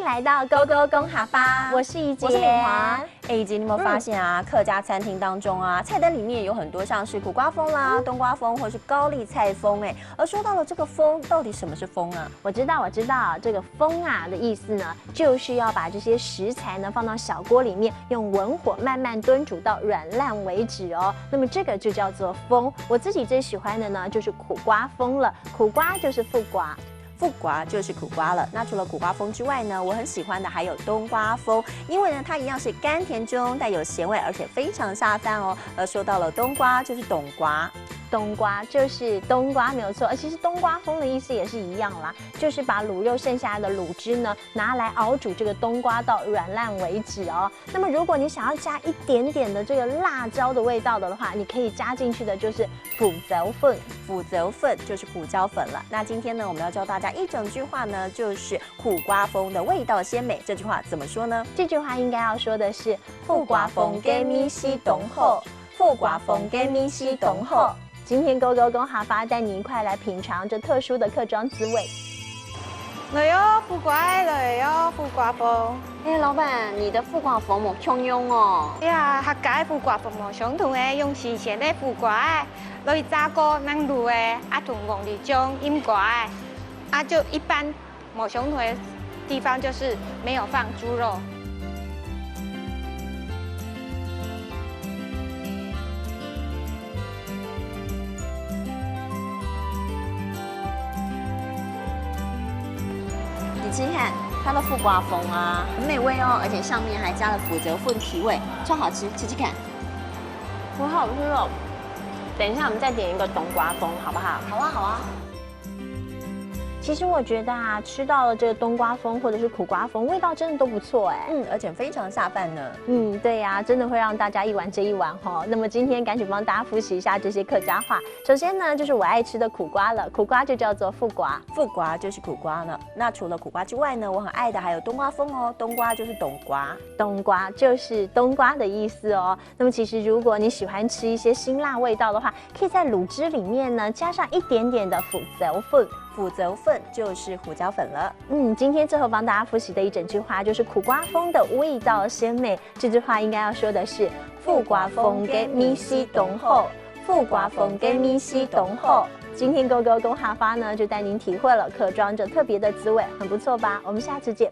来到勾勾公哈巴，我是怡姐，我是敏华。怡姐，你有没有发现啊？客家餐厅当中啊，菜单里面有很多像是苦瓜风啦、冬瓜风或是高丽菜风，而说到了这个风，到底什么是风啊？我知道，这个风啊的意思呢，就是要把这些食材呢放到小锅里面，用文火慢慢炖煮到软烂为止哦。那么这个就叫做风。我自己最喜欢的呢就是苦瓜风了，苦瓜就是富瓜。富瓜就是苦瓜了。那除了苦瓜风之外呢，我很喜欢的还有冬瓜风，因为呢它一样是甘甜中带有咸味，而且非常下饭哦。而说到了冬瓜，就是冬瓜。冬瓜就是冬瓜，没有错。其实冬瓜风的意思也是一样啦，就是把卤肉剩下的卤汁呢拿来熬煮这个冬瓜到软烂为止哦。那么如果你想要加一点点的这个辣椒的味道的话，你可以加进去的就是腐椒粉。腐椒粉就是胡椒粉了。那今天呢，我们要教大家一整句话呢，就是苦瓜风的味道鲜美。这句话怎么说呢？这句话应该要说的是富瓜风给米西冬后，富瓜风给米西冬后。今天勾勾公哈巴带你一块来品尝这特殊的客庄滋味。来哟，富瓜来哟，富瓜风。老板，你的富瓜风冇相用哦。客家富瓜风冇相同嘅，用新鲜的富瓜来炸过能卤嘅，同我哋种腌瓜就一般冇相同的地方就是没有放猪肉。你吃看它的富瓜风啊，很美味哦，而且上面还加了腐椒粉提味，超好吃，吃吃看。很好吃哦。等一下我们再点一个冬瓜风，好不好？好啊，好啊。其实我觉得啊，吃到了这个冬瓜风或者是苦瓜风，味道真的都不错哎。而且非常下饭呢。对呀，真的会让大家一碗接一碗哈。那么今天赶紧帮大家复习一下这些客家话。首先呢，就是我爱吃的苦瓜了，苦瓜就叫做富瓜，富瓜就是苦瓜呢。那除了苦瓜之外呢，我很爱的还有冬瓜风哦。冬瓜就是冬瓜，冬瓜就是冬瓜的意思哦。那么其实如果你喜欢吃一些辛辣味道的话，可以在卤汁里面呢加上一点点的腐椒粉。腐椒粉就是胡椒粉了。今天最后帮大家复习的一整句话就是苦瓜风的味道鲜美。这句话应该要说的是富瓜风给米西冬后，富瓜风给米西冬后。今天勾勾公哈巴呢就带您体会了客庄这特别的滋味，很不错吧？我们下次见。